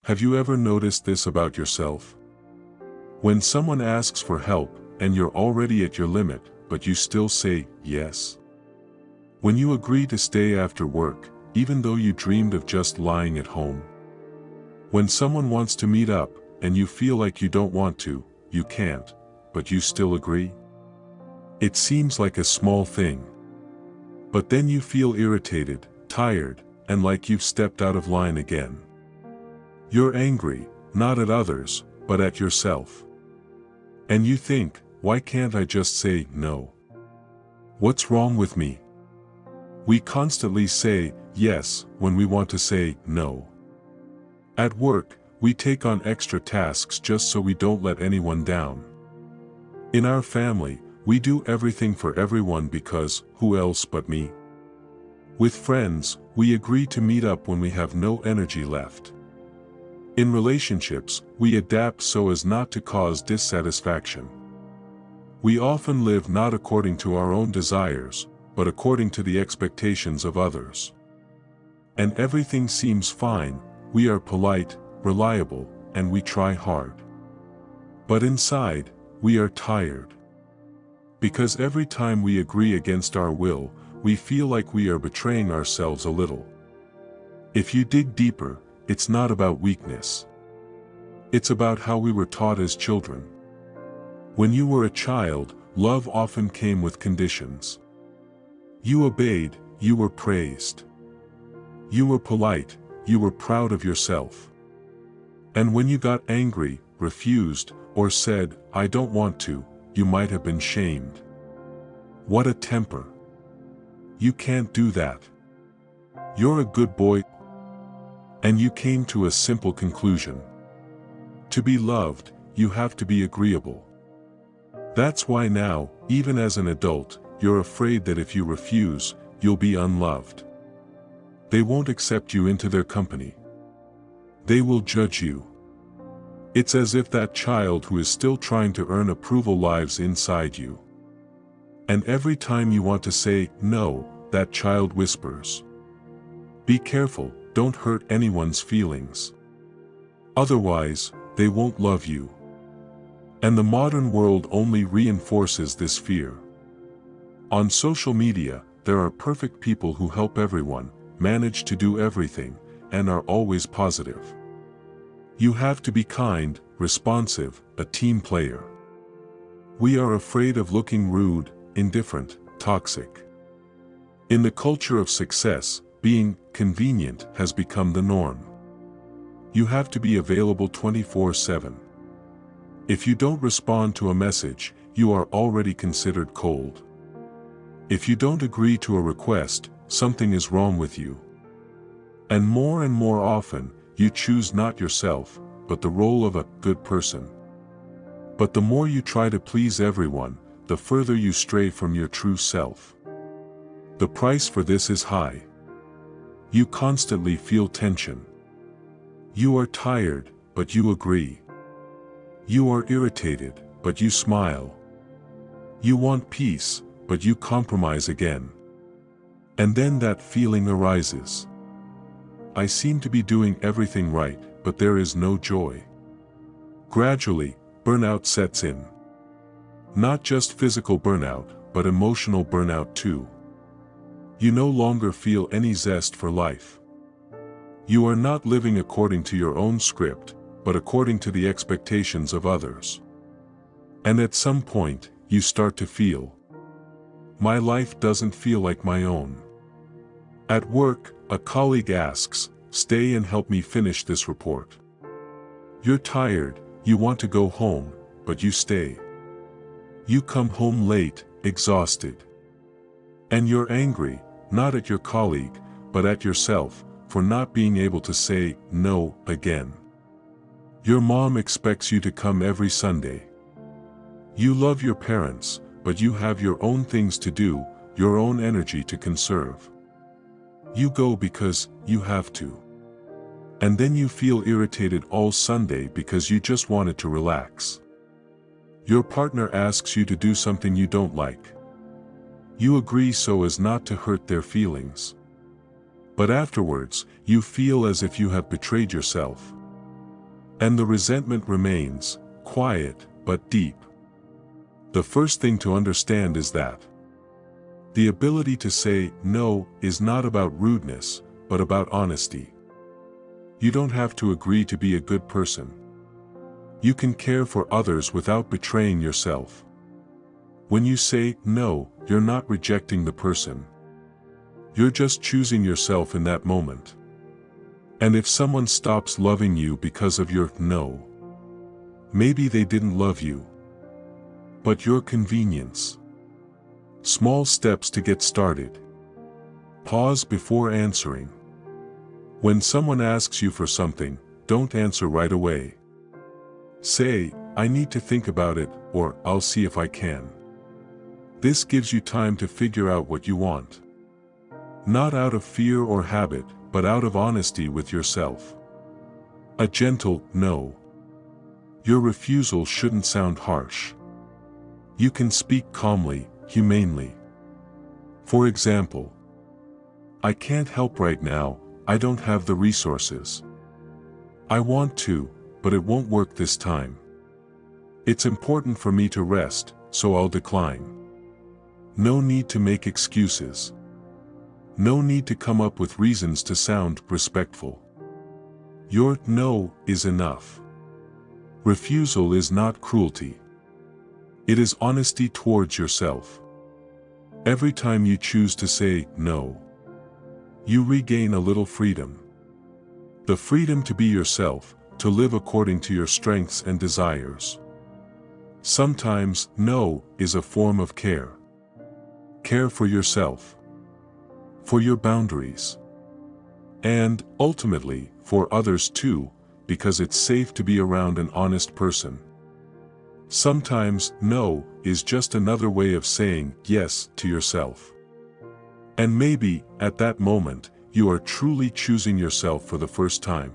Have you ever noticed this about yourself? When someone asks for help, and you're already at your limit, but you still say yes. When you agree to stay after work, even though you dreamed of just lying at home. When someone wants to meet up, and you feel like you don't want to, you can't, but you still agree? It seems like a small thing. But then you feel irritated, tired, and like you've stepped out of line again. You're angry, not at others, but at yourself. And you think, why can't I just say no? What's wrong with me? We constantly say yes when we want to say no. At work, we take on extra tasks just so we don't let anyone down. In our family, we do everything for everyone because, who else but me? With friends, we agree to meet up when we have no energy left. In relationships, we adapt so as not to cause dissatisfaction. We often live not according to our own desires, but according to the expectations of others. And everything seems fine, we are polite, reliable, and we try hard. But inside, we are tired. Because every time we agree against our will, we feel like we are betraying ourselves a little. If you dig deeper, it's not about weakness. It's about how we were taught as children. When you were a child, love often came with conditions. You obeyed, you were praised. You were polite, you were proud of yourself. And when you got angry, refused, or said, I don't want to, you might have been shamed. What a temper. You can't do that. You're a good boy. And you came to a simple conclusion. To be loved, you have to be agreeable. That's why now, even as an adult, you're afraid that if you refuse, you'll be unloved. They won't accept you into their company. They will judge you. It's as if that child who is still trying to earn approval lives inside you. And every time you want to say no, that child whispers. Be careful, don't hurt anyone's feelings. Otherwise, they won't love you. And the modern world only reinforces this fear. On social media, there are perfect people who help everyone, manage to do everything, and are always positive. You have to be kind, responsive, a team player. We are afraid of looking rude, indifferent, toxic. In the culture of success, being convenient has become the norm. You have to be available 24/7. If you don't respond to a message, you are already considered cold. If you don't agree to a request, something is wrong with you. And more often, you choose not yourself, but the role of a good person. But the more you try to please everyone, the further you stray from your true self. The price for this is high. You constantly feel tension. You are tired, but you agree. You are irritated, but you smile. You want peace, but you compromise again. And then that feeling arises. I seem to be doing everything right, but there is no joy. Gradually, burnout sets in. Not just physical burnout, but emotional burnout too. You no longer feel any zest for life. You are not living according to your own script, but according to the expectations of others. And at some point, you start to feel, my life doesn't feel like my own. At work, a colleague asks, stay and help me finish this report. You're tired, you want to go home, but you stay. You come home late, exhausted. And you're angry, not at your colleague, but at yourself, for not being able to say no again. Your mom expects you to come every Sunday. You love your parents, but you have your own things to do, your own energy to conserve. You go because you have to. And then you feel irritated all Sunday because you just wanted to relax. Your partner asks you to do something you don't like. You agree so as not to hurt their feelings. But afterwards, you feel as if you have betrayed yourself. And the resentment remains, quiet, but deep. The first thing to understand is that the ability to say no is not about rudeness, but about honesty. You don't have to agree to be a good person. You can care for others without betraying yourself. When you say no, you're not rejecting the person. You're just choosing yourself in that moment. And if someone stops loving you because of your no, maybe they didn't love you, but your convenience. Small steps to get started. Pause before answering. When someone asks you for something, don't answer right away. Say, "I need to think about it," or "I'll see if I can." This gives you time to figure out what you want. Not out of fear or habit, but out of honesty with yourself. A gentle no. Your refusal shouldn't sound harsh. You can speak calmly, humanely. For example, "I can't help right now, I don't have the resources. I want to, but it won't work this time. It's important for me to rest, so I'll decline." No need to make excuses. No need to come up with reasons to sound respectful. Your no is enough. Refusal is not cruelty. It is honesty towards yourself. Every time you choose to say no, you regain a little freedom. The freedom to be yourself, to live according to your strengths and desires. Sometimes, no is a form of care. Care for yourself, for your boundaries, and, ultimately, for others too, because it's safe to be around an honest person. Sometimes, no is just another way of saying yes to yourself. And maybe, at that moment, you are truly choosing yourself for the first time.